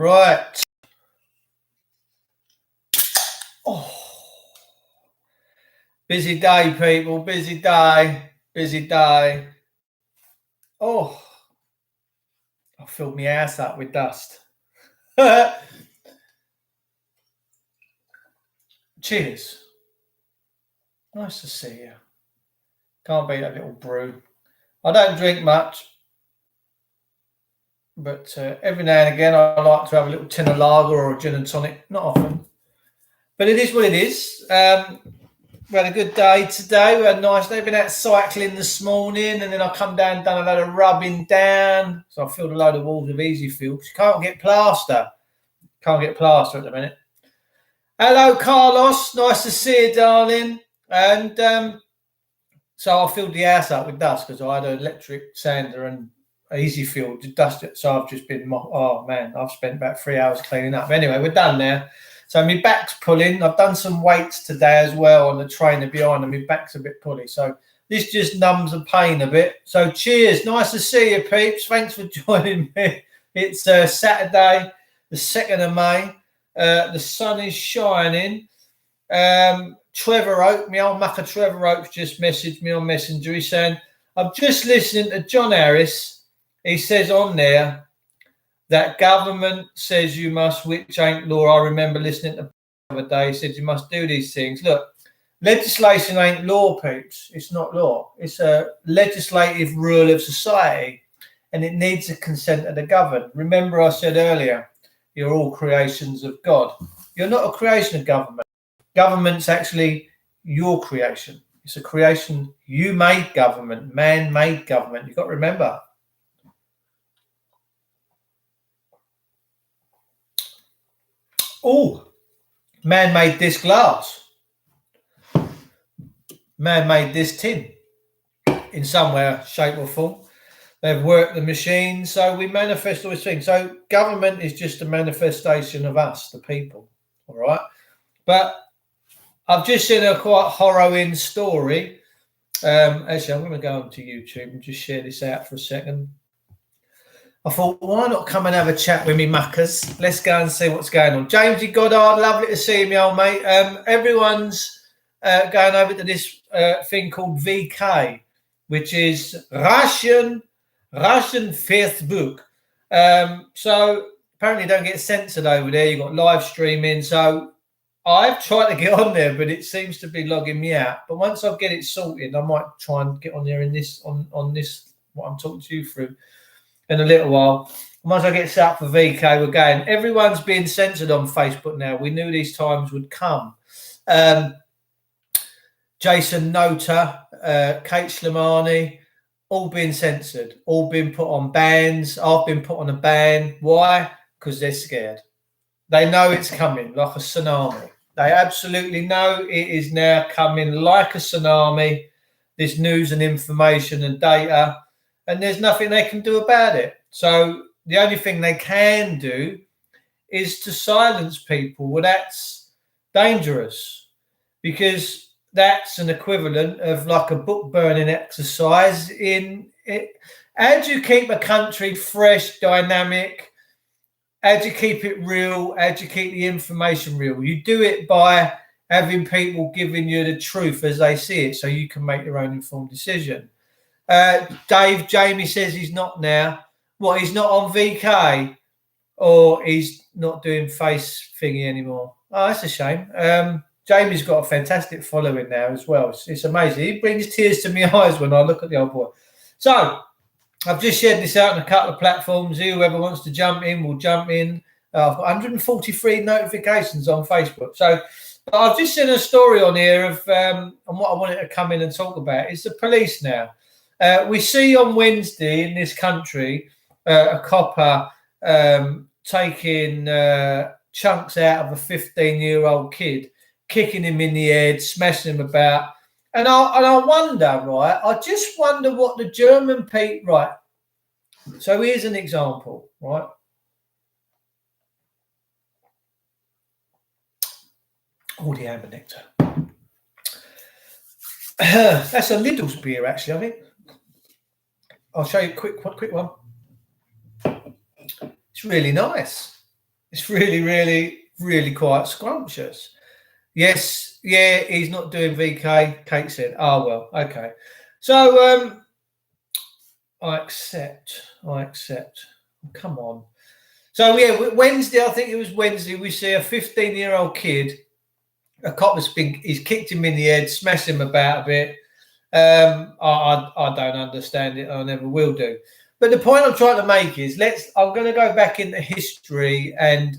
Right. Oh. Busy day, people. Busy day. Busy day. Oh. I filled my ass up with dust. Cheers. Nice to see you. Can't beat a little brew. I don't drink much, but every now and again I like to have a little tin of lager or a gin and tonic. Not often, but it is what it is. We had a good day today. We had a nice day. Been out cycling this morning, and then I come down and done a load of rubbing down. So I filled a load of walls with Easy Fill. Can't get plaster. Can't get plaster at the minute. Hello, Carlos. Nice to see you, darling. And so I filled the house up with dust because I had an electric sander and Easy Fill to dust it. So I've just been, oh man, I've spent about 3 hours cleaning up. Anyway, we're done now. So my back's pulling. I've done some weights today as well on the trainer behind, and my back's a bit pully. So this just numbs the pain a bit. So cheers. Nice to see you, peeps. Thanks for joining me. It's Saturday, the 2nd of May. The sun is shining. Trevor Oak, my old mucker Trevor Oak, just messaged me on Messenger. He's saying, I'm just listening to John Harris. He says on there that government says you must, which ain't law. I remember listening to the other day. He said you must do these things. Look, legislation ain't law, peeps. It's not law. It's a legislative rule of society, and it needs the consent of the governed. Remember I said earlier, you're all creations of God. You're not a creation of government. Government's actually your creation. It's a creation. You made government. Man made government. You've got to remember. Oh, man made this glass. Man made this tin in some way, shape or form. They've worked the machine, so we manifest all these things. So government is just a manifestation of us, the people, all right? But I've just seen a quite harrowing story. Actually, I'm going to go onto YouTube and just share this out for a second. I thought, why not come and have a chat with me muckers? Let's go and see what's going on. Jamesy Goddard, lovely to see you, old mate. Everyone's going over to this thing called VK, which is Russian Facebook. So apparently don't get censored over there. You've got live streaming. So I've tried to get on there, but it seems to be logging me out. But once I get it sorted, I might try and get on there in this on this, what I'm talking to you through, in a little while. Once I get set up for VK, we're going. Everyone's being censored on Facebook now. We knew these times would come. Jason Nota, Kate Slimani, all being censored, all being put on bans. I've been put on a ban. Why? Because they're scared. They know it's coming like a tsunami. They absolutely know it is now coming like a tsunami, this news and information and data, and there's nothing they can do about it. So the only thing they can do is to silence people. Well, that's dangerous because that's an equivalent of like a book burning exercise in it. How do you keep a country fresh, dynamic? How do you keep it real? How do you keep the information real? You do it by having people giving you the truth as they see it so you can make your own informed decision. Dave, Jamie says he's not now. What, he's not on VK? Or he's not doing face thingy anymore? Oh, that's a shame. Jamie's got a fantastic following now as well. It's amazing. He brings tears to my eyes when I look at the old boy. So I've just shared this out on a couple of platforms. Whoever wants to jump in will jump in. I've got 143 notifications on Facebook. So I've just seen a story on here of and what I wanted to come in and talk about is the police now. We see on Wednesday in this country a copper taking chunks out of a 15-year-old kid, kicking him in the head, smashing him about. And I wonder, right, I just wonder what the German people, right, so here's an example, right. Oh, the amber nectar. That's a Lidl's beer, actually, I think. I'll show you a quick one. It's really nice. It's really, really, really quite scrumptious. Yes, yeah, he's not doing VK. Kate said, "Oh well, okay." So I accept. I accept. Come on. So yeah, Wednesday. I think it was Wednesday. We see a 15-year-old kid. A cop has been. He's kicked him in the head, smashed him about a bit. I don't understand it. I never will do. But the point I'm trying to make is, I'm going to go back into history, and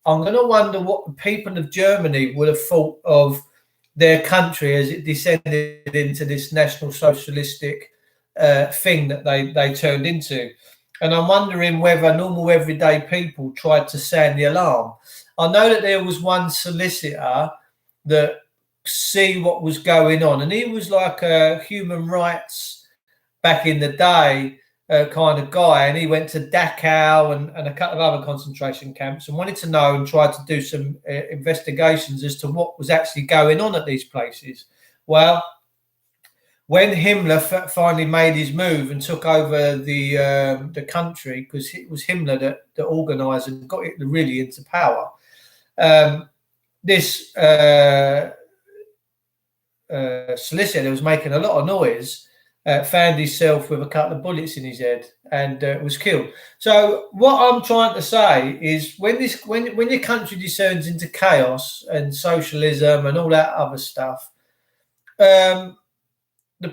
I'm going to wonder what the people of Germany would have thought of their country as it descended into this national socialistic thing that they turned into. And I'm wondering whether normal everyday people tried to sound the alarm. I know that there was one solicitor that see what was going on, and he was like a human rights back in the day kind of guy, and he went to Dachau and a couple of other concentration camps and wanted to know and tried to do some investigations as to what was actually going on at these places. Well, when Himmler finally made his move and took over the country, because it was Himmler that organised and got it really into power, this solicitor was making a lot of noise, found himself with a couple of bullets in his head and was killed. So what I'm trying to say is when your country descends into chaos and socialism and all that other stuff, the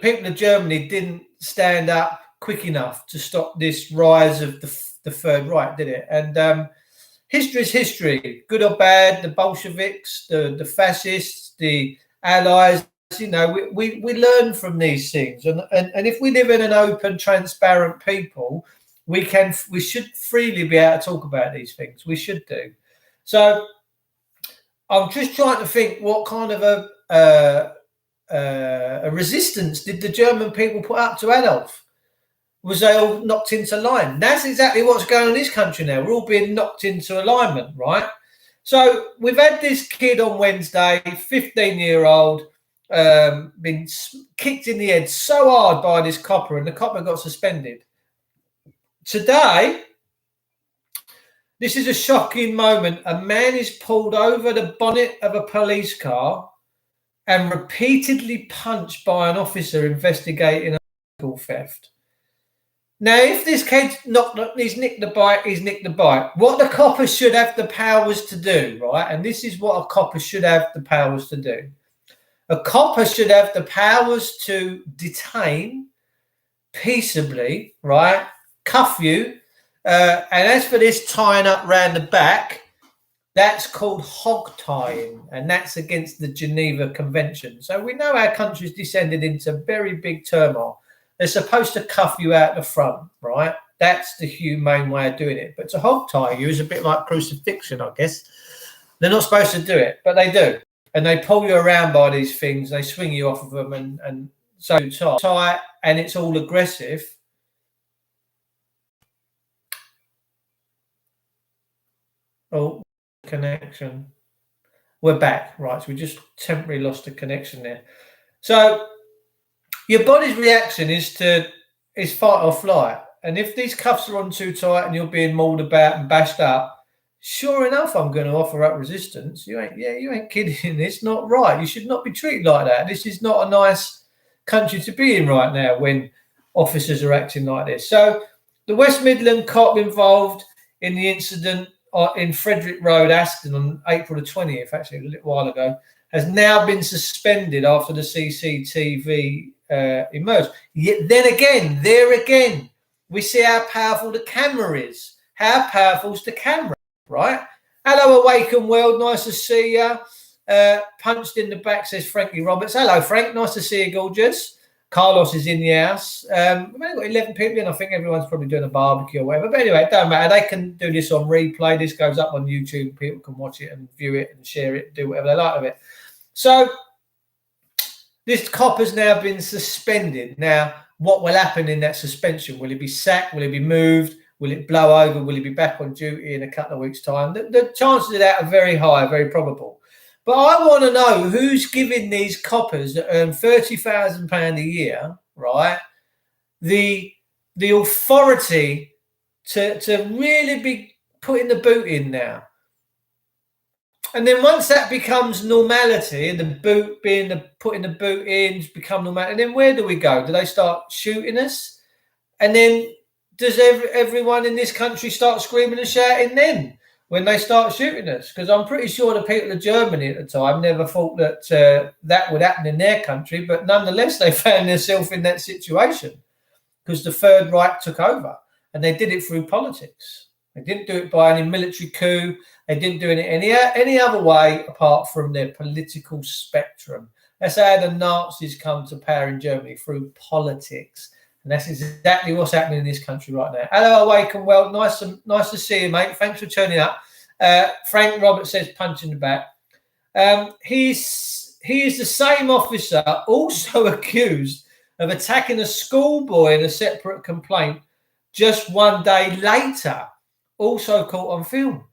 people of Germany didn't stand up quick enough to stop this rise of the Third Reich, did it? And history is history, good or bad. The Bolsheviks, the fascists, the Allies. You know, we learn from these things, and if we live in an open, transparent people, we should freely be able to talk about these things. We should do. So I'm just trying to think what kind of a resistance did the German people put up to Adolf? Was they all knocked into line? That's exactly what's going on in this country now. We're all being knocked into alignment, right? So we've had this kid on Wednesday, 15-year-old. Been kicked in the head so hard by this copper, and the copper got suspended. Today, this is a shocking moment. A man is pulled over the bonnet of a police car and repeatedly punched by an officer investigating a vehicle theft. Now, if this kid's he's nicked the bike, he's nicked the bike. What the copper should have the powers to do, right? And this is what a copper should have the powers to do. A copper should have the powers to detain peaceably, right? Cuff you. And as for this tying up round the back, that's called hog tying, and that's against the Geneva Convention. So we know our country's descended into very big turmoil. They're supposed to cuff you out the front, right? That's the humane way of doing it. But to hog tie you is a bit like crucifixion, I guess. They're not supposed to do it, but they do. And they pull you around by these things. They swing you off of them, and so tight, and it's all aggressive. Oh, connection. We're back, right? So we just temporarily lost the connection there. So your body's reaction is fight or flight. And if these cuffs are on too tight and you're being mauled about and bashed up, sure enough, I'm going to offer up resistance. You ain't kidding. It's not right. You should not be treated like that. This is not a nice country to be in right now when officers are acting like this. So the West Midland cop involved in the incident in Frederick Road, Aston, on April the 20th, actually a little while ago, has now been suspended after the CCTV emerged. Yet then again, there again, we see how powerful the camera is. How powerful is the camera? Right. Hello, Awaken World. Nice to see you. Punched in the back, says Frankie Roberts. Hello, Frank. Nice to see you, gorgeous. Carlos is in the house. We've only got 11 people in. I think everyone's probably doing a barbecue or whatever. But anyway, it don't matter. They can do this on replay. This goes up on YouTube. People can watch it and view it and share it, do whatever they like with it. So this cop has now been suspended. Now, what will happen in that suspension? Will he be sacked? Will he be moved? Will it blow over? Will he be back on duty in a couple of weeks' time? The chances of that are very high, very probable. But I want to know who's giving these coppers that earn £30,000 a year, right, the authority to really be putting the boot in now. And then once that becomes normality, and the boot putting the boot in become normal, and then where do we go? Do they start shooting us? And then does everyone in this country start screaming and shouting then when they start shooting us? Because I'm pretty sure the people of Germany at the time never thought that that would happen in their country, but nonetheless they found themselves in that situation because the Third Reich took over, and they did it through politics. They didn't do it by any military coup. They didn't do it any other way apart from their political spectrum. That's how the Nazis come to power in Germany, through politics. And that's exactly what's happening in this country right now. Hello, Awake and Well. Nice to see you, mate. Thanks for turning up. Frank Roberts says punch in the back. He is the same officer also accused of attacking a schoolboy in a separate complaint just one day later, also caught on film.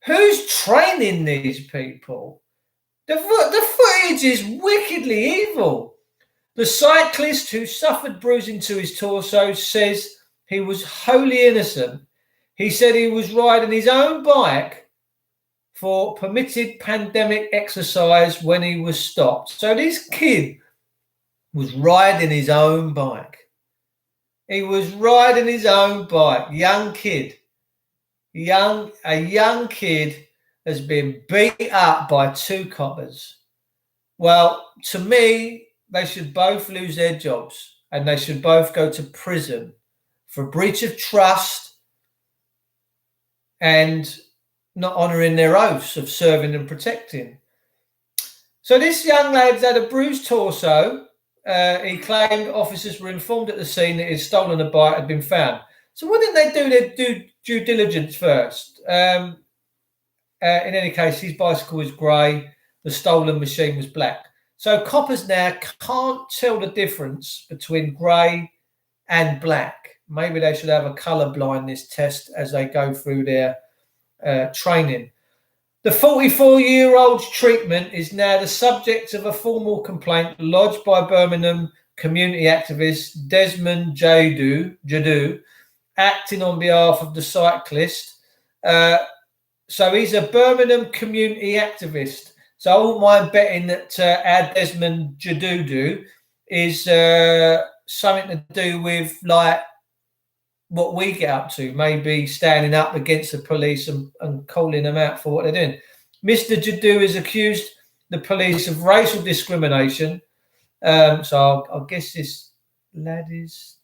Who's training these people? The footage is wickedly evil. The cyclist who suffered bruising to his torso says he was wholly innocent. He said he was riding his own bike for permitted pandemic exercise when he was stopped. So this kid was riding his own bike. He was riding his own bike. Young kid. A young kid has been beat up by two coppers. Well, to me, they should both lose their jobs and they should both go to prison for breach of trust and not honouring their oaths of serving and protecting. So this young lad's had a bruised torso. He claimed officers were informed at the scene that his stolen bike had been found. So why didn't they do their due diligence first? In any case, his bicycle was grey. The stolen machine was black. So coppers now can't tell the difference between grey and black. Maybe they should have a colour blindness test as they go through their training. The 44-year-old's treatment is now the subject of a formal complaint lodged by Birmingham community activist Desmond Jadu, acting on behalf of the cyclist. So he's a Birmingham community activist. So I wouldn't mind betting that our Desmond Jadu is something to do with like what we get up to, maybe standing up against the police and calling them out for what they're doing. Mr. Jadu has accused the police of racial discrimination. So I guess this lad is,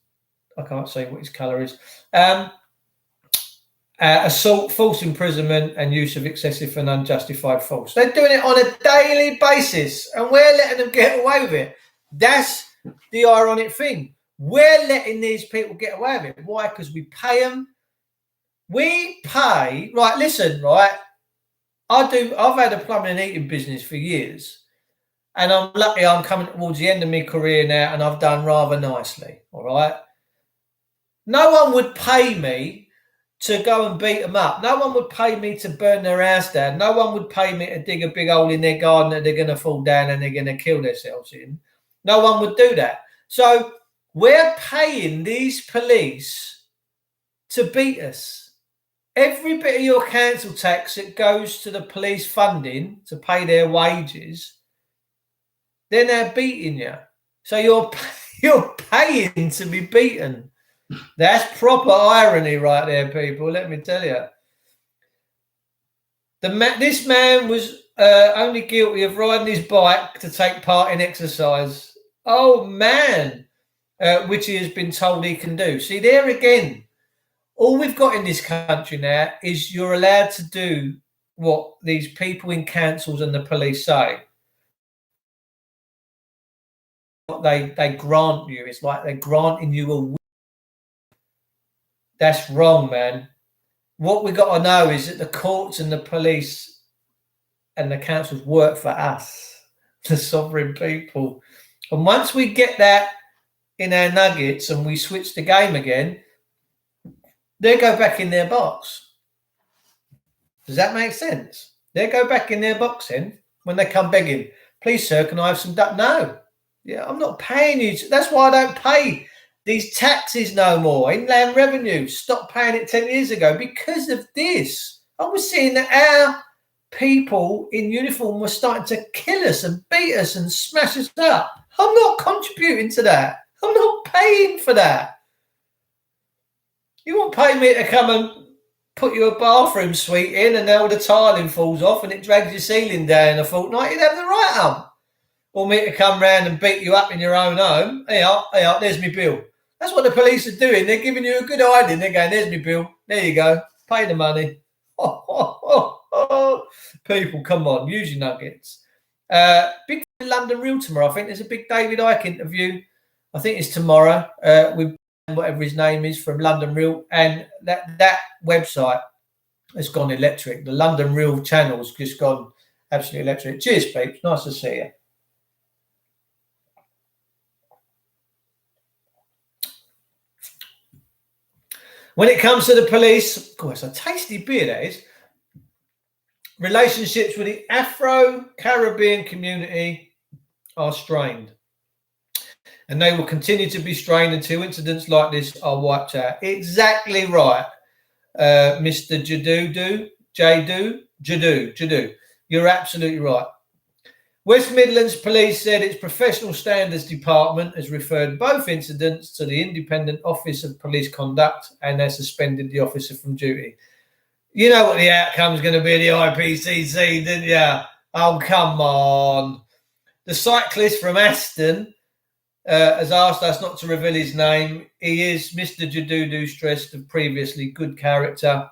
I can't say what his colour is. Assault, false imprisonment, and use of excessive and unjustified force. They're doing it on a daily basis, and we're letting them get away with it. That's the ironic thing. We're letting these people get away with it. Why? Because we pay them. We pay. Right, listen, right. I've had a plumbing and heating business for years, and I'm lucky I'm coming towards the end of my career now, and I've done rather nicely, all right? No one would pay me to go and beat them up. No one would pay me to burn their house down. No one would pay me to dig a big hole in their garden that they're going to fall down and they're going to kill themselves in. No one would do that. So we're paying these police to beat us. Every bit of your council tax that goes to the police funding to pay their wages, they're now beating you. So you're paying to be beaten. That's proper irony right there, people. Let me tell you. This man was only guilty of riding his bike to take part in exercise. Oh, man. Which he has been told he can do. See, there again, all we've got in this country now is you're allowed to do what these people in councils and the police say. What they grant you. It's like they're granting you a. That's wrong, man. What we got to know is that the courts and the police and the councils work for us, the sovereign people. And once we get that in our nuggets and we switch the game again, they go back in their box. Does that make sense? They go back in their box then when they come begging. Please, sir, can I have some duck? No. Yeah, I'm not paying you. That's why I don't pay these taxes no more. Inland revenue, stopped paying it 10 years ago because of this. I was seeing that our people in uniform were starting to kill us and beat us and smash us up. I'm not contributing to that. I'm not paying for that. You won't pay me to come and put you a bathroom suite in and all the tiling falls off and it drags your ceiling down in a fortnight. You'd have the right on. Or me to come round and beat you up in your own home. Hey, there's my bill. That's what the police are doing. They're giving you a good hiding. They're going, there's my bill. There you go. Pay the money. People, come on. Use your nuggets. Big London Real tomorrow. I think there's a big David Icke interview. I think it's tomorrow with whatever his name is from London Real. And that website has gone electric. The London Real channel's just gone absolutely electric. Cheers, peeps. Nice to see you. When it comes to the police, of course, a tasty beer, that is. Relationships with the Afro-Caribbean community are strained. And they will continue to be strained until incidents like this are wiped out. Exactly right, Mr. Jadu. You're absolutely right. West Midlands Police said its Professional Standards Department has referred both incidents to the Independent Office of Police Conduct and has suspended the officer from duty. You know what the outcome is going to be, the IPCC, didn't you? Oh, come on. The cyclist from Aston has asked us not to reveal his name. He is, Mr. Jadudu stressed, of previously good character.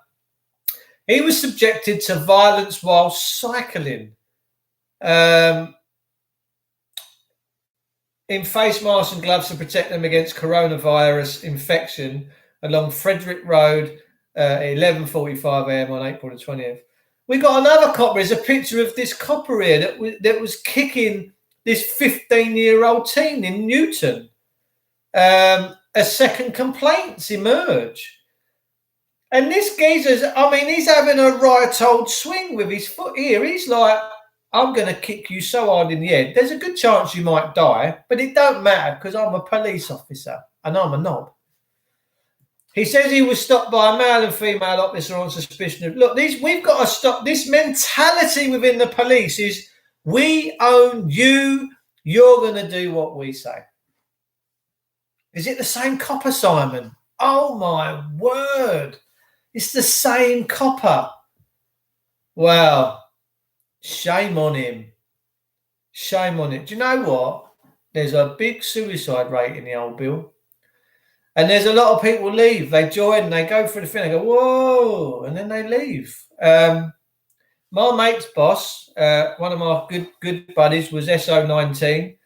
He was subjected to violence while cycling. In face masks and gloves to protect them against coronavirus infection along Frederick Road at 11:45 a.m. on April the 20th. We got another copper. There's a picture of this copper here that was kicking this 15-year-old teen in Newton. A second complaints emerge. And this geezer's, he's having a right old swing with his foot here. He's like, I'm going to kick you so hard in the head. There's a good chance you might die, but it don't matter because I'm a police officer and I'm a knob. He says he was stopped by a male and female officer on suspicion of... Look, we've got to stop. This mentality within the police is we own you. You're going to do what we say. Is it the same copper, Simon? Oh, my word. It's the same copper. Wow. Shame on him. Shame on it. Do you know what? There's a big suicide rate in the old Bill. And there's a lot of people leave. They join, they go for the thing, they go, whoa, and then they leave. My mate's boss, one of my good buddies, was SO19,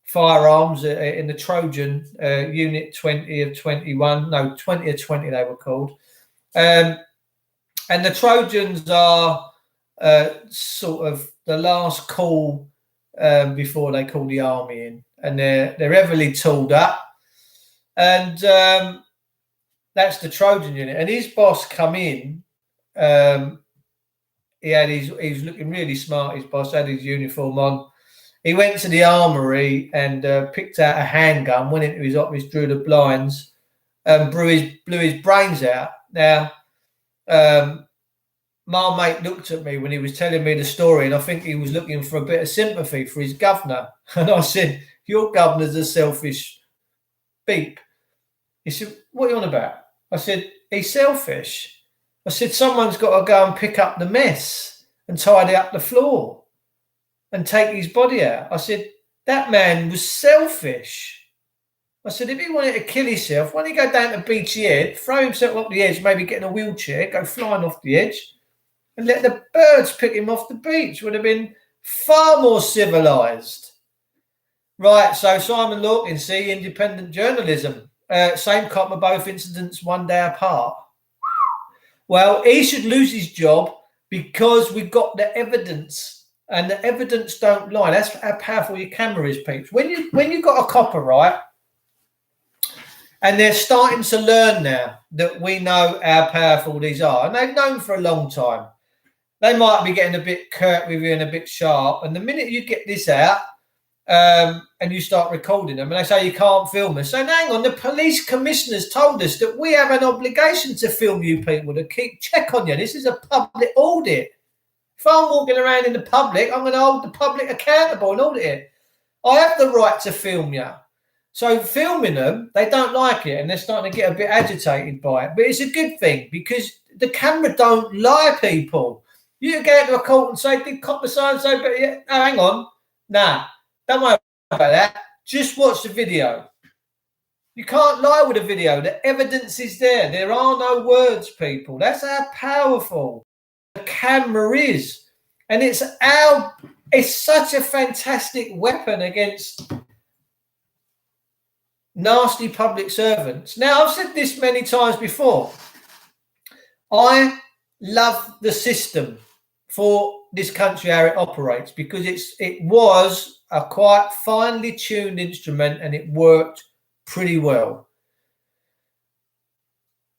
firearms in the Trojan Unit 20 of 21. No, 20 of 20 they were called. And the Trojans are sort of the last call before they call the army in. And they're heavily tooled up. And that's the Trojan unit. And his boss come in. He was looking really smart. His boss had his uniform on. He went to the armory and picked out a handgun, went into his office, drew the blinds, and blew his brains out. Now, my mate looked at me when he was telling me the story, and I think he was looking for a bit of sympathy for his governor. And I said, your governor's a selfish beep. He said, what are you on about? I said, he's selfish. I said, someone's got to go and pick up the mess and tidy up the floor and take his body out. I said, that man was selfish. I said, if he wanted to kill himself, why don't he go down to Beachy Head, throw himself off the edge, maybe get in a wheelchair, go flying off the edge, and let the birds pick him off the beach? Would have been far more civilised. Right, so Simon Lawkins, see, independent journalism. Same copper, both incidents 1 day apart. Well, he should lose his job because we've got the evidence, and the evidence don't lie. That's how powerful your camera is, peeps. When you've got a copper, right, and they're starting to learn now that we know how powerful these are, and they've known for a long time. They might be getting a bit curt with you and a bit sharp, and the minute you get this out, and you start recording them, and they say you can't film us. So hang on, the police commissioners told us that we have an obligation to film you people, to keep check on you. This is a public audit. If I'm walking around in the public, I'm going to hold the public accountable and audit it. I have the right to film you. So filming them, they don't like it and they're starting to get a bit agitated by it. But it's a good thing because the camera don't lie, people. You go to a court and say, did copper so-and-so, but yeah, no, hang on. Nah, don't worry about that. Just watch the video. You can't lie with a video. The evidence is there. There are no words, people. That's how powerful the camera is. And it's such a fantastic weapon against nasty public servants. Now, I've said this many times before. I love the system for this country, how it operates, because it was a quite finely tuned instrument and it worked pretty well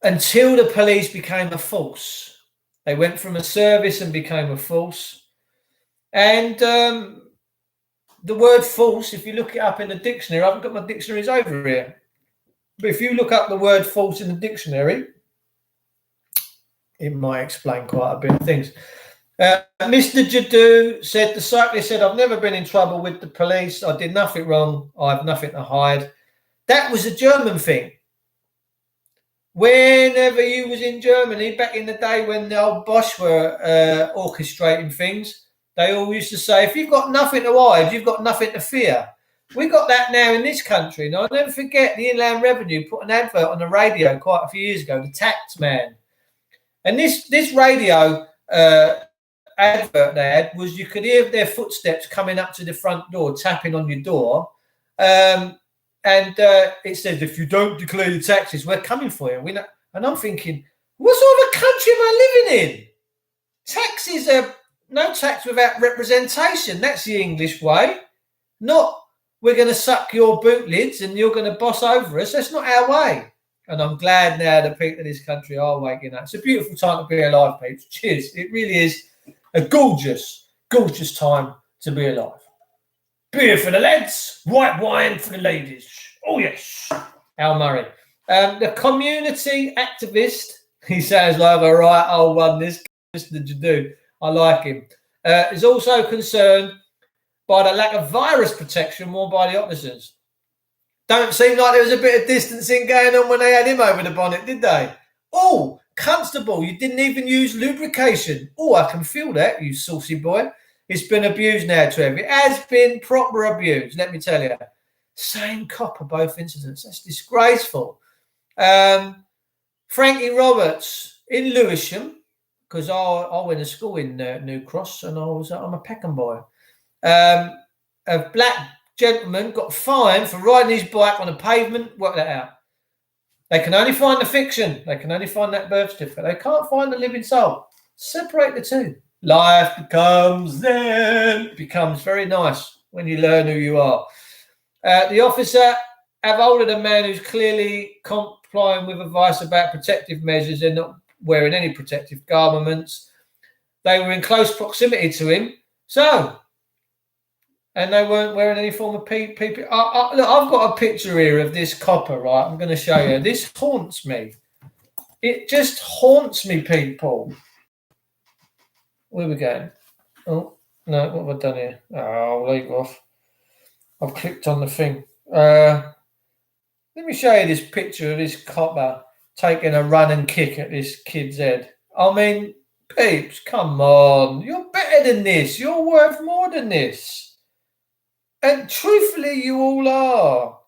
until the police became a force. They went from a service and became a force. And the word force, if you look it up in the dictionary, I haven't got my dictionaries over here, but if you look up the word force in the dictionary, it might explain quite a bit of things. Mr. Jadu said, the cyclist said, I've never been in trouble with the police. I did nothing wrong. I have nothing to hide. That was a German thing. Whenever you was in Germany, back in the day when the old Bosch were orchestrating things, they all used to say, if you've got nothing to hide, you've got nothing to fear. We got that now in this country. Now, I'll never forget the Inland Revenue put an advert on the radio quite a few years ago, the tax man. And this radio advert they had was you could hear their footsteps coming up to the front door, tapping on your door. And it says, if you don't declare your taxes, we're coming for you. And I'm thinking, what sort of country am I living in? Taxes are no tax without representation. That's the English way. Not we're going to suck your boot lids and you're going to boss over us. That's not our way. And I'm glad now the people of this country are waking up. It's a beautiful time to be alive, people. Cheers. It really is a gorgeous, gorgeous time to be alive. Beer for the lads, white wine for the ladies. Oh, yes. Al Murray. The community activist, he sounds like a right old one, this Mr. Jadu. I like him. Is also concerned by the lack of virus protection more by the officers. Don't seem like there was a bit of distancing going on when they had him over the bonnet, did they? Oh, Constable, you didn't even use lubrication. Oh, I can feel that, you saucy boy. It's been abused now, Trev. It has been proper abuse, let me tell you. Same copper, both incidents. That's disgraceful. Frankie Roberts in Lewisham, because I went to school in New Cross and I'm a Peckham boy. A black gentleman got fined for riding his bike on a pavement. Work that out. They can only find the fiction. They can only find that birth certificate. They can't find the living soul. Separate the two. Life becomes very nice when you learn who you are. The officer have ordered a man who's clearly complying with advice about protective measures and not wearing any protective garments. They were in close proximity to him. And they weren't wearing any form of PPE. Look, I've got a picture here of this copper, right? I'm going to show you. This haunts me. It just haunts me, people. Where are we going? Oh, no, what have I done here? Oh, I'll leave off. I've clicked on the thing. Let me show you this picture of this copper taking a run and kick at this kid's head. I mean, peeps, come on. You're better than this. You're worth more than this. And truthfully, you all are.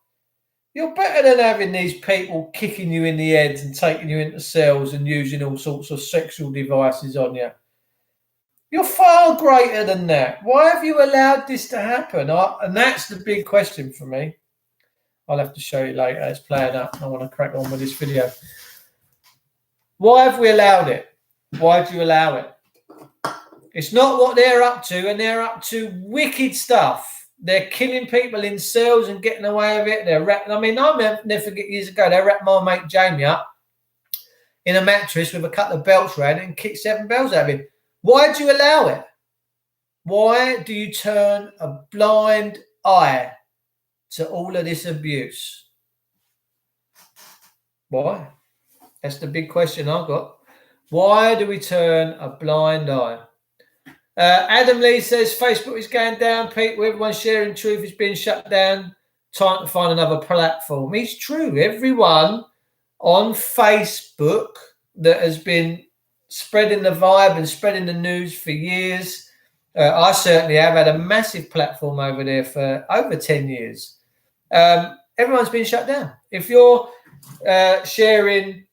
You're better than having these people kicking you in the heads and taking you into cells and using all sorts of sexual devices on you. You're far greater than that. Why have you allowed this to happen? And that's the big question for me. I'll have to show you later. It's playing up. I want to crack on with this video. Why have we allowed it? Why do you allow it? It's not what they're up to, and they're up to wicked stuff. They're killing people in cells and getting away with it. I'll never forget years ago, they wrapped my mate Jamie up in a mattress with a couple of belts around it and kicked 7 bells out of him. Why do you allow it? Why do you turn a blind eye to all of this abuse? Why? That's the big question I've got. Why do we turn a blind eye? Adam Lee says Facebook is going down, Pete. Everyone sharing truth is being shut down. Time to find another platform. It's true. Everyone on Facebook that has been spreading the vibe and spreading the news for years. I certainly have had a massive platform over there for over 10 years. Everyone's been shut down. If you're sharing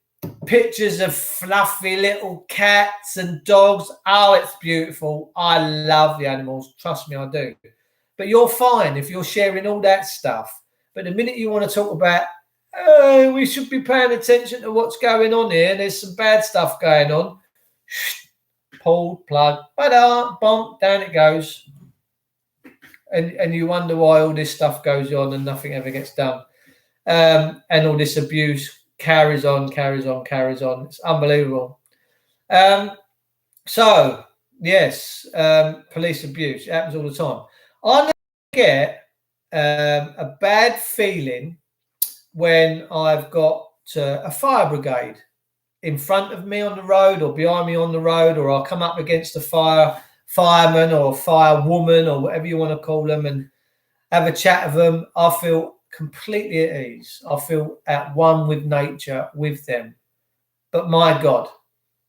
pictures of fluffy little cats and dogs, oh, it's beautiful. I love the animals. Trust me, I do. But you're fine if you're sharing all that stuff. But the minute you want to talk about, oh, we should be paying attention to what's going on here, there's some bad stuff going on, pulled plug, bonk, down it goes. And you wonder why all this stuff goes on and nothing ever gets done. And all this abuse carries on. It's unbelievable. So, yes, police abuse. It happens all the time. I never get a bad feeling when I've got a fire brigade in front of me on the road or behind me on the road, or I'll come up against a fireman or firewoman or whatever you want to call them and have a chat with them. I feel completely at ease. I feel at one with nature, with them. But my God,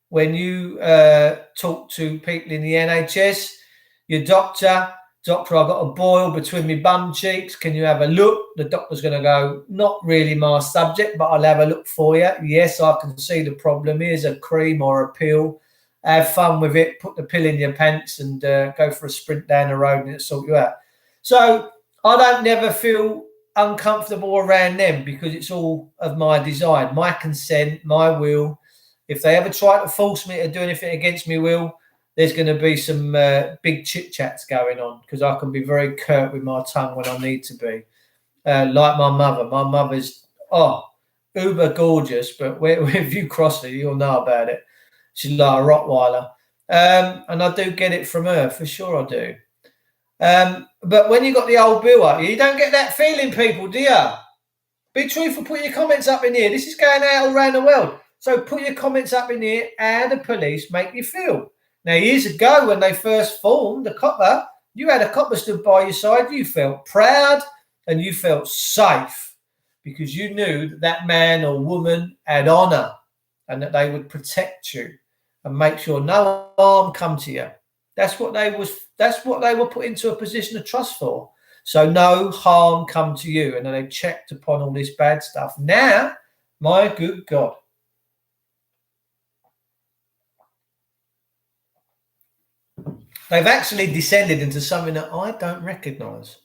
when you talk to people in the NHS, your doctor, I've got a boil between my bum cheeks. Can you have a look? The doctor's going to go, not really my subject, but I'll have a look for you. Yes, I can see the problem. Here's a cream or a pill. Have fun with it. Put the pill in your pants and go for a sprint down the road and it'll sort you out. So I don't never feel uncomfortable around them because it's all of my design, my consent, my will. If they ever try to force me to do anything against me will, there's going to be some big chit-chats going on because I can be very curt with my tongue when I need to be. Like my mother. My mother's, uber gorgeous, but if you cross her, you'll know about it. She's like a Rottweiler. And I do get it from her, for sure I do. But when you got the old bill up, you don't get that feeling, people, do you? Be truthful, put your comments up in here. This is going out all around the world. So put your comments up in here. How the police make you feel. Now, years ago, when they first formed the copper, you had a copper stood by your side. You felt proud and you felt safe because you knew that man or woman had honour and that they would protect you and make sure no harm come to you. That's what they were put into a position of trust for. So no harm come to you. And then they checked upon all this bad stuff. Now, my good God. They've actually descended into something that I don't recognise.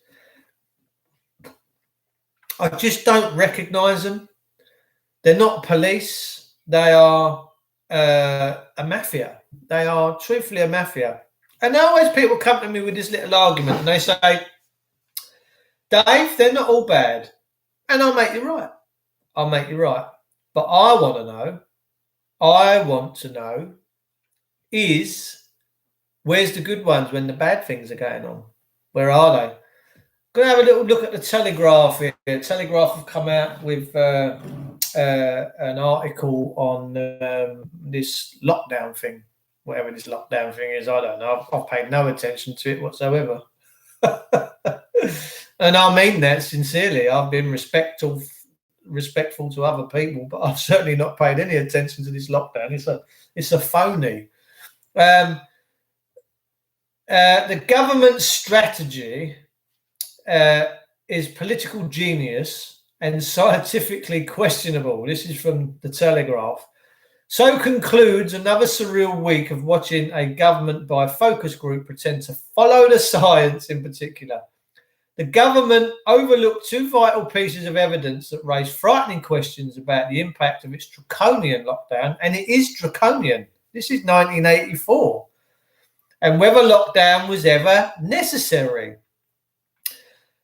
I just don't recognise them. They're not police. They are a mafia. They are truthfully a mafia. And always people come to me with this little argument and they say, Dave, they're not all bad. And I'll make you right. But I want to know is, where's the good ones when the bad things are going on? Where are they? Going to have a little look at the Telegraph here. Telegraph have come out with an article on this lockdown thing. Whatever this lockdown thing is, I don't know. I've paid no attention to it whatsoever. And I mean that sincerely. I've been respectful to other people, but I've certainly not paid any attention to this lockdown. It's a phony. The government strategy is political genius and scientifically questionable. This is from the Telegraph. So concludes another surreal week of watching a government by focus group pretend to follow the science in particular. The government overlooked two vital pieces of evidence that raised frightening questions about the impact of its draconian lockdown, and it is draconian. This is 1984. And whether lockdown was ever necessary.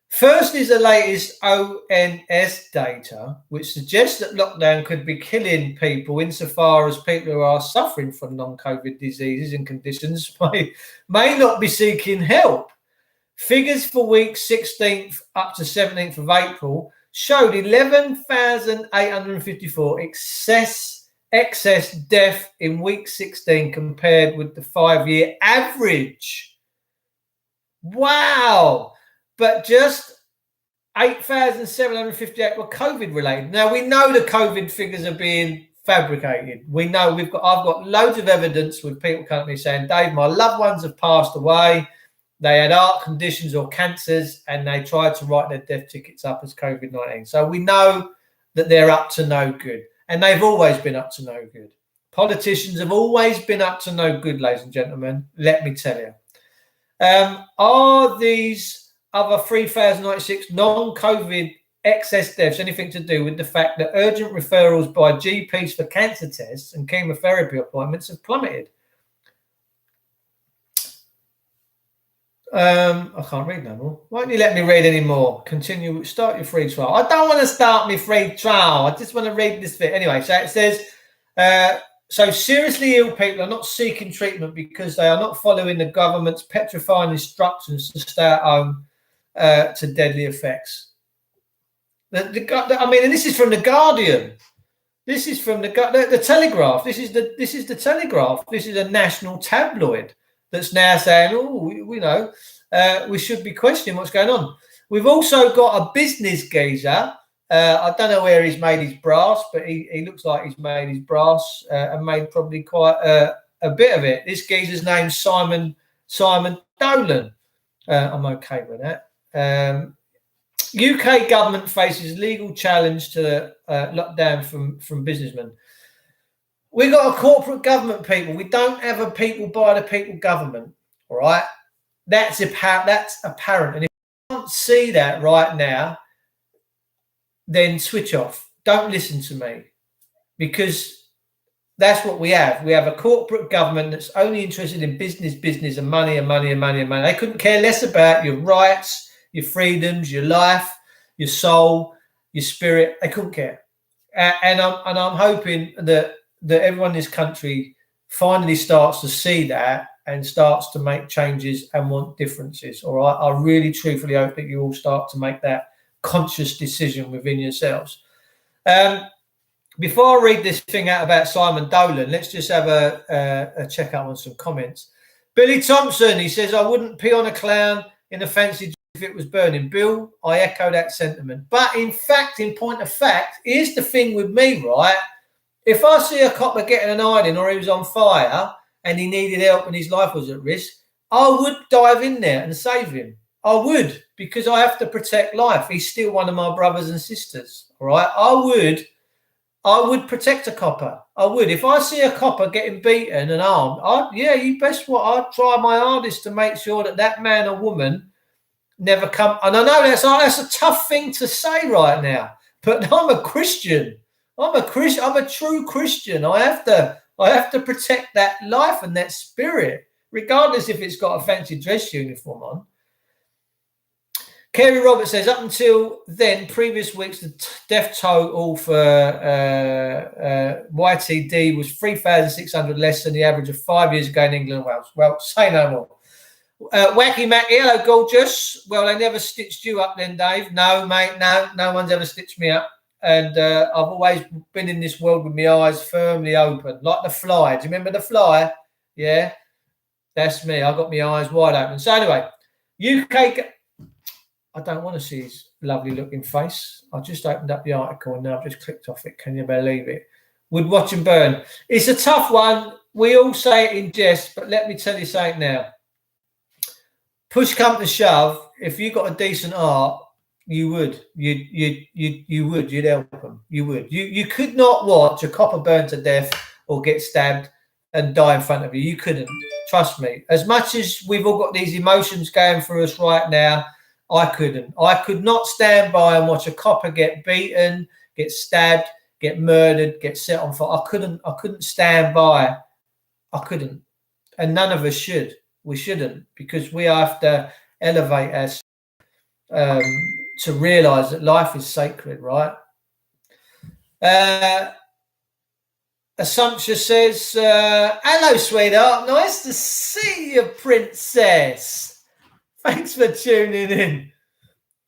First is the latest ONS data, which suggests that lockdown could be killing people insofar as people who are suffering from non-COVID diseases and conditions may not be seeking help. Figures for weeks 16th up to 17th of April showed 11,854 excess excess death in week 16 compared with the 5-year average. Wow. But just 8,758 were COVID related. Now we know the COVID figures are being fabricated. We know I've got loads of evidence with people coming to me saying, Dave, my loved ones have passed away. They had heart conditions or cancers and they tried to write their death tickets up as COVID-19. So we know that they're up to no good. And they've always been up to no good. Politicians have always been up to no good, ladies and gentlemen. Let me tell you. Are these other 3,096 non-COVID excess deaths anything to do with the fact that urgent referrals by GPs for cancer tests and chemotherapy appointments have plummeted? I can't read no more. Why don't you let me read any more? Continue. Start your free trial. I don't want to start my free trial. I just want to read this bit. Anyway, so it says, so seriously ill people are not seeking treatment because they are not following the government's petrifying instructions to stay at home to deadly effects. I mean, and this is from the Guardian. This is from the Telegraph. This is the Telegraph. This is a national tabloid that's now saying, we should be questioning what's going on. We've also got a business geezer. I don't know where he's made his brass, but he looks like he's made his brass and made probably quite a bit of it. This geezer's name's Simon Dolan. I'm okay with that. UK government faces legal challenge to lockdown from businessmen. We've got a corporate government, people. We don't have a people by the people government. All right, that's apparent. And if you can't see that right now, then switch off. Don't listen to me, because that's what we have. We have a corporate government that's only interested in business, and money, and money, and money, and money. They couldn't care less about your rights, your freedoms, your life, your soul, your spirit. They couldn't care. And I'm hoping that everyone in this country finally starts to see that and starts to make changes and want differences. All right. I really truthfully hope that you all start to make that conscious decision within yourselves. Before I read this thing out about Simon Dolan, let's just have a check out on some comments. Billy Thompson, he says, I wouldn't pee on a clown in a fancy dress if it was burning. Bill, I echo that sentiment. But in fact, in point of fact, here's the thing with me, right? If I see a copper getting an iron or he was on fire and he needed help and his life was at risk, I would dive in there and save him. I would, because I have to protect life. He's still one of my brothers and sisters. All right. I would protect a copper. I would. If I see a copper getting beaten and armed, you best what, I'd try my hardest to make sure that man or woman never come. And I know that's a tough thing to say right now, but I'm a Christian. I'm a true Christian. I have to protect that life and that spirit, regardless if it's got a fancy dress uniform on. Kerry Roberts says, up until then, previous weeks, the death total for YTD was 3,600 less than the average of 5 years ago in England and Wales. Well, say no more. Wacky Mackie, hello, gorgeous. Well, they never stitched you up then, Dave. No, mate, no one's ever stitched me up. And I've always been in this world with my eyes firmly open, like the fly. Do you remember the fly? Yeah, that's me. I got my eyes wide open. So anyway, UK. I don't want to see his lovely looking face. I just opened up the article and now I've just clicked off it. Can you believe it? Would watch and burn. It's a tough one. We all say it in jest, but let me tell you something now. Push come to shove, if you got a decent art, you would. You'd help them. You would. You could not watch a copper burn to death or get stabbed and die in front of you. You couldn't. Trust me. As much as we've all got these emotions going through us right now, I couldn't. I could not stand by and watch a copper get beaten, get stabbed, get murdered, get set on fire. I couldn't stand by. I couldn't. And none of us should. We shouldn't, because we have to elevate us to realise that life is sacred, right? Assumption says, hello, sweetheart. Nice to see you, princess. Thanks for tuning in.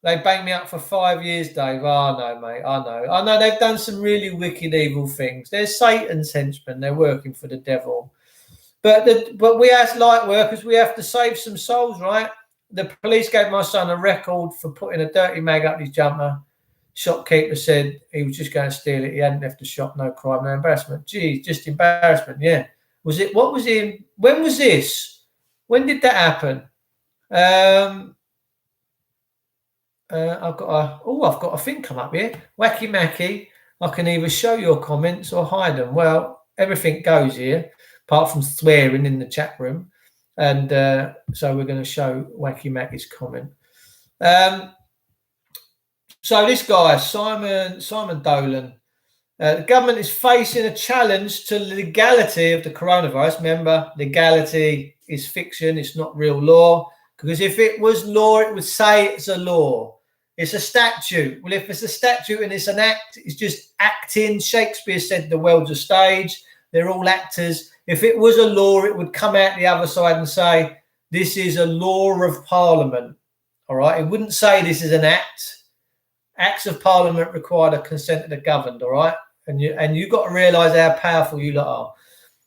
They banked me up for 5 years, Dave. I know, mate. I know they've done some really wicked, evil things. They're Satan's henchmen. They're working for the devil. But we as light workers, we have to save some souls, right? The police gave my son a record for putting a dirty mag up his jumper. Shopkeeper said he was just going to steal it. He hadn't left the shop. No crime, no embarrassment. Geez, just embarrassment. Yeah. Was it? What was it? When was this? When did that happen? I've got a thing come up here. Wacky Macky. I can either show your comments or hide them. Well, everything goes here, apart from swearing in the chat room. And so we're going to show Wacky Macky's comment. So this guy, Simon Dolan, the government is facing a challenge to the legality of the coronavirus. Remember, legality is fiction. It's not real law. Because if it was law, it would say it's a law. It's a statute. Well, if it's a statute and it's an act, it's just acting. Shakespeare said the world's a stage. They're all actors. If it was a law, it would come out the other side and say, this is a law of Parliament. All right? It wouldn't say this is an act. Acts of Parliament require the consent of the governed. All right? And you've got to realise how powerful you lot are.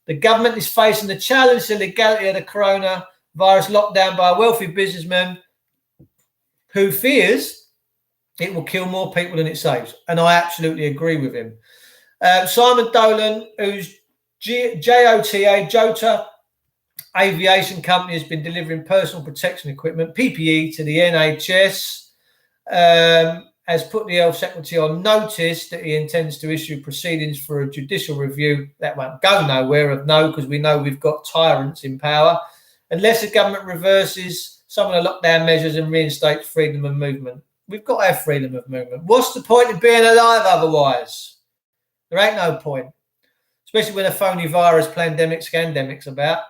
The government is facing the challenge to the legality of the coronavirus lockdown by a wealthy businessman who fears it will kill more people than it saves. And I absolutely agree with him. Simon Dolan, who's Jota Aviation Company, has been delivering personal protection equipment, PPE, to the NHS, has put the Health Secretary on notice that he intends to issue proceedings for a judicial review. That won't go nowhere, because we know we've got tyrants in power, unless the government reverses some of the lockdown measures and reinstates freedom of movement. We've got to have freedom of movement. What's the point of being alive otherwise? There ain't no point. Especially when a phony virus, pandemic, scandemic's about.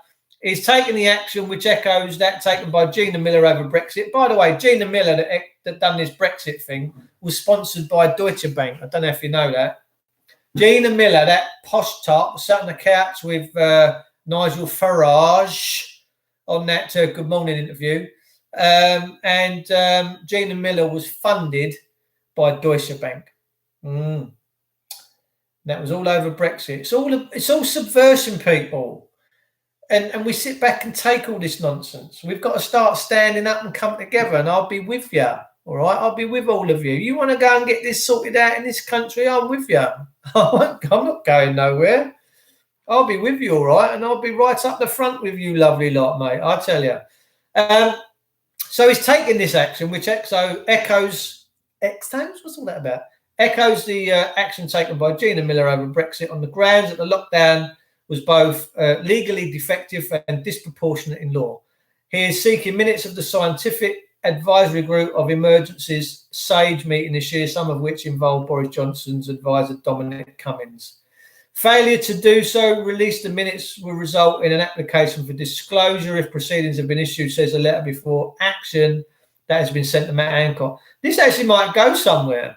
He's taken the action which echoes that taken by Gina Miller over Brexit. By the way, Gina Miller that done this Brexit thing was sponsored by Deutsche Bank. I don't know if you know that. Gina Miller, that posh top, sat on the couch with Nigel Farage on that Good Morning interview. And Gina Miller was funded by Deutsche Bank. That was all over Brexit. It's all subversion, people. And we sit back and take all this nonsense. We've got to start standing up and come together, and I'll be with you. All right? I'll be with all of you. You want to go and get this sorted out in this country? I'm with you. I'm not going nowhere. I'll be with you, all right? And I'll be right up the front with you, lovely lot, mate. I tell you. So he's taking this action, which echoes what's all that about? Echoes the action taken by Gina Miller over Brexit on the grounds that the lockdown was both legally defective and disproportionate in law. He is seeking minutes of the Scientific Advisory Group of Emergencies SAGE meeting this year, some of which involved Boris Johnson's advisor Dominic Cummings. Failure to do so, release the minutes, will result in an application for disclosure if proceedings have been issued, says a letter before action that has been sent to Matt Hancock. This actually might go somewhere.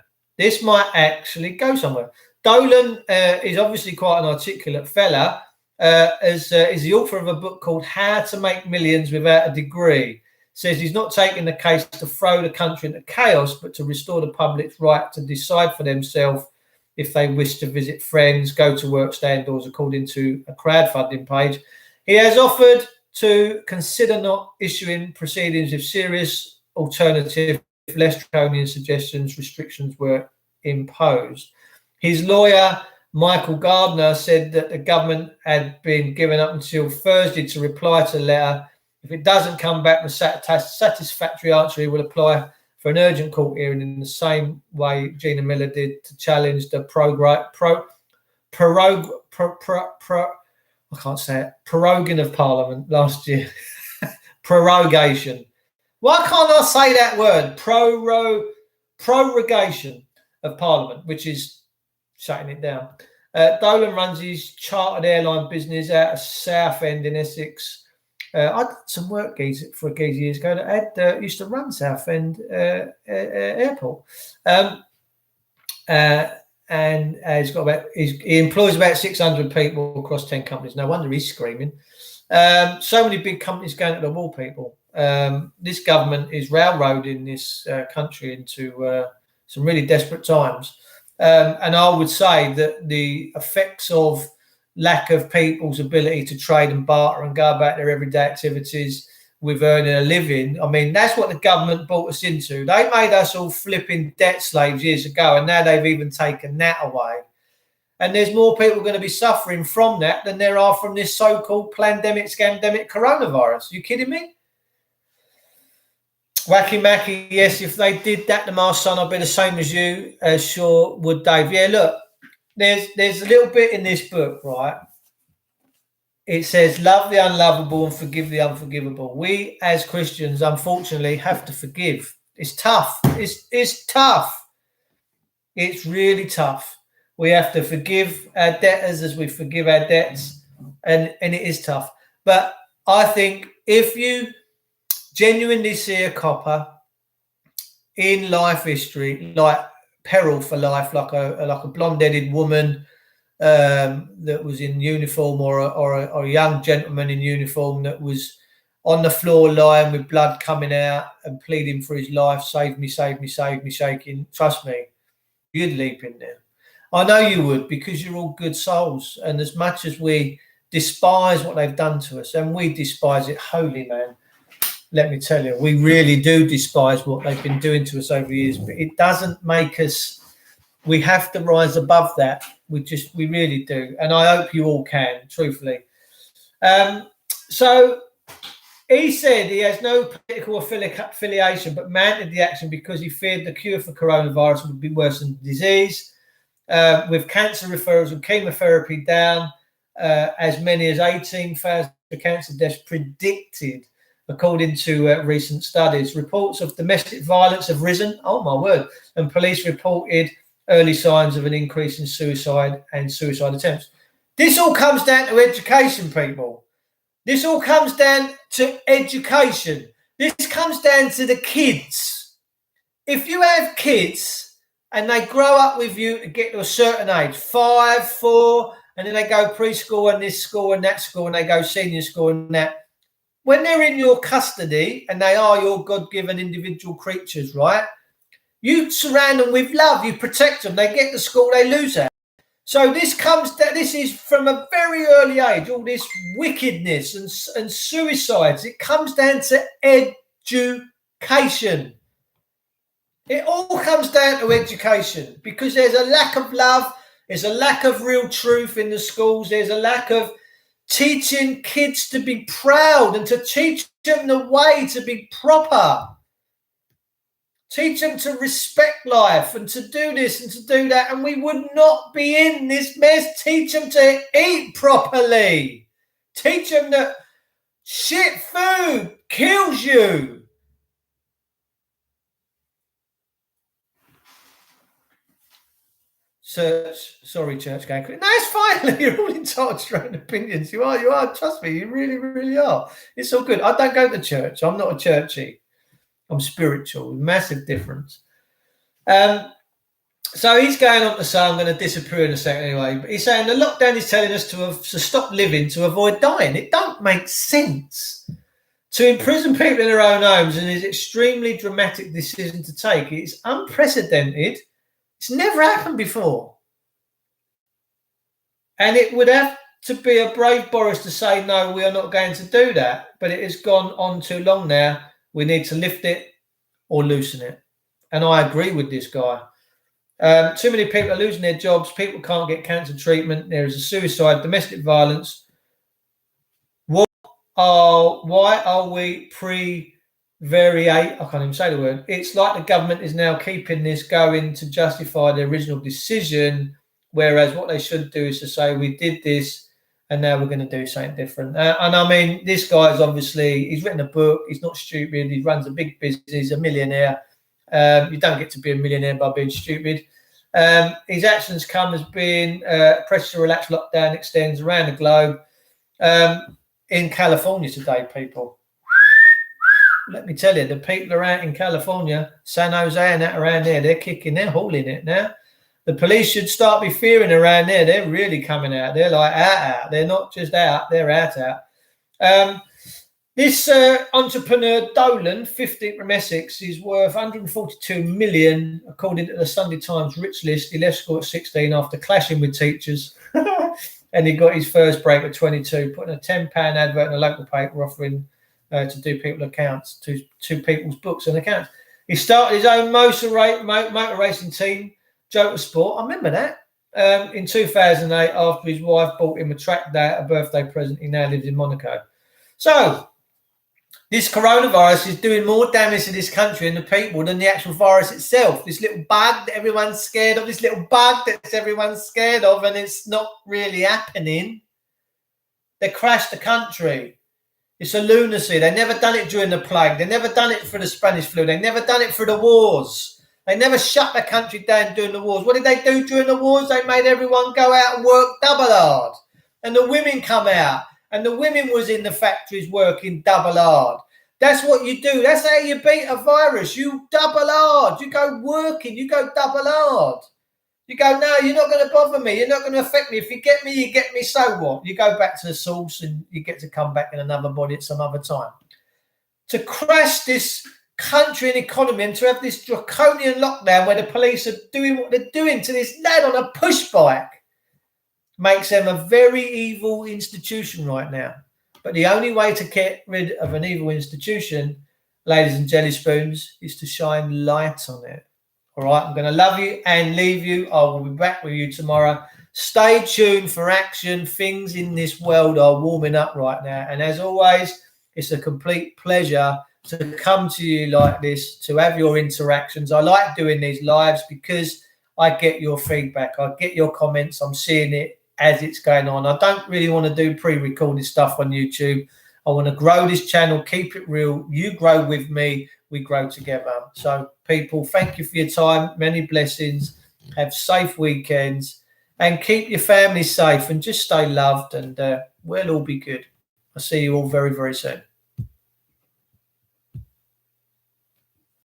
Dolan is obviously quite an articulate fella, is the author of a book called How to Make Millions Without a Degree. Says he's not taking the case to throw the country into chaos, but to restore the public's right to decide for themselves if they wish to visit friends, go to work, stay indoors, according to a crowdfunding page. He has offered to consider not issuing proceedings if serious alternative, less draconian suggestions, restrictions were imposed. His lawyer, Michael Gardner, said that the government had been given up until Thursday to reply to the letter. If it doesn't come back with a satisfactory answer, he will apply for an urgent court hearing in the same way Gina Miller did to challenge the prorogation of Parliament last year. Prorogation. Why can't I say that word? Prorogation of Parliament, which is shutting it down. Dolan runs his chartered airline business out of Southend in Essex. I did some work for a geezer years ago that used to run Southend Airport. And he employs about 600 people across 10 companies. No wonder he's screaming. So many big companies going to the wall, people. This government is railroading this country into some really desperate times. And I would say that the effects of lack of people's ability to trade and barter and go about their everyday activities with earning a living. I mean, that's what the government brought us into. They made us all flipping debt slaves years ago, and now they've even taken that away. And there's more people going to be suffering from that than there are from this so-called pandemic, scandemic coronavirus. You kidding me? Wacky Macky, yes, if they did that to my son, I'd be the same as you. Sure would, Dave. Yeah, look, there's a little bit in this book, right? It says, love the unlovable and forgive the unforgivable. We, as Christians, unfortunately, have to forgive. It's tough. It's tough. It's really tough. We have to forgive our debtors as we forgive our debts, and it is tough. But I think if you genuinely see a copper in life history, like peril for life, like a blonde-headed woman that was in uniform, or a young gentleman in uniform that was on the floor lying with blood coming out and pleading for his life, save me, save me, save me, shaking, trust me, you'd leap in there. I know you would, because you're all good souls. And as much as we despise what they've done to us, and we despise it wholly, man, let me tell you, we really do despise what they've been doing to us over the years, but it doesn't make us, we have to rise above that. We really do. And I hope you all can, truthfully. So he said he has no political affiliation, but mounted the action because he feared the cure for coronavirus would be worse than the disease. With cancer referrals and chemotherapy down, as many as 18,000 cancer deaths predicted, according to recent studies. Reports of domestic violence have risen, oh my word, and police reported early signs of an increase in suicide and suicide attempts. This all comes down to education, people. This all comes down to education. This comes down to the kids. If you have kids and they grow up with you to get to a certain age, 5, 4, and then they go preschool and this school and that school and they go senior school and that, when they're in your custody and they are your God-given individual creatures, right? You surround them with love. You protect them. They get to school, they lose out. So this is from a very early age, all this wickedness and suicides. It comes down to education. It all comes down to education, because there's a lack of love. There's a lack of real truth in the schools. There's a lack of teaching kids to be proud and to teach them the way to be proper. Teach them to respect life and to do this and to do that, and we would not be in this mess. Teach them to eat properly. Teach them that shit food kills you. Sorry, church gang. No, it's fine. You're all entitled to your own opinions. You are. Trust me, you really, really are. It's all good. I don't go to church. I'm not a churchy. I'm spiritual. Massive difference. So he's going on to say, I'm going to disappear in a second anyway, but he's saying the lockdown is telling us to stop living to avoid dying. It don't make sense. To imprison people in their own homes and is an extremely dramatic decision to take. It's unprecedented. It's never happened before. And it would have to be a brave Boris to say, no, we are not going to do that. But it has gone on too long now. We need to lift it or loosen it. And I agree with this guy. Too many people are losing their jobs. People can't get cancer treatment. There is a suicide, domestic violence. Why are we I can't even say the word. It's like the government is now keeping this going to justify the original decision, whereas what they should do is to say, we did this and now we're going to do something different. And I mean, this guy is obviously, he's written a book. He's not stupid. He runs a big business. He's a millionaire. You don't get to be a millionaire by being stupid. His actions come as being pressure to relax lockdown extends around the globe. In California today, people. Let me tell you, the people are out in California, San Jose and that around there, they're kicking, they're hauling it now. The police should start be fearing around there. They're really coming out. They're like out. They're not just out, they're out. This entrepreneur, Dolan, 15th from Essex, is worth 142 million, according to the Sunday Times rich list. He left school at 16 after clashing with teachers. And he got his first break at 22, putting a £10 advert in a local paper offering to do people accounts, to people's books and accounts. He started his own motor racing team, Joker Sport. I remember that. In 2008, after his wife bought him a track day at a birthday present. He now lives in Monaco. So, this coronavirus is doing more damage to this country and the people than the actual virus itself. This little bug that everyone's scared of, and it's not really happening. They crashed the country. It's a lunacy. They never done it during the plague. They never done it for the Spanish flu. They never done it for the wars. They never shut the country down during the wars. What did they do during the wars? They made everyone go out and work double hard. And the women come out. And the women was in the factories working double hard. That's what you do. That's how you beat a virus. You double hard. You go working. You go double hard. You go, no, you're not going to bother me. You're not going to affect me. If you get me, you get me. So what? You go back to the source and you get to come back in another body at some other time. To crash this country and economy and to have this draconian lockdown where the police are doing what they're doing to this lad on a push bike makes them a very evil institution right now. But the only way to get rid of an evil institution, ladies and jelly spoons, is to shine light on it. All right, I'm going to love you and leave you. I will be back with you tomorrow. Stay tuned for action. Things in this world are warming up right now. And as always, it's a complete pleasure to come to you like this, to have your interactions. I like doing these lives because I get your feedback. I get your comments. I'm seeing it as it's going on. I don't really want to do pre-recorded stuff on YouTube. I want to grow this channel, keep it real. You grow with me, we grow together. So people, thank you for your time. Many blessings. Have safe weekends and keep your family safe and just stay loved and we'll all be good. I'll see you all very, very soon.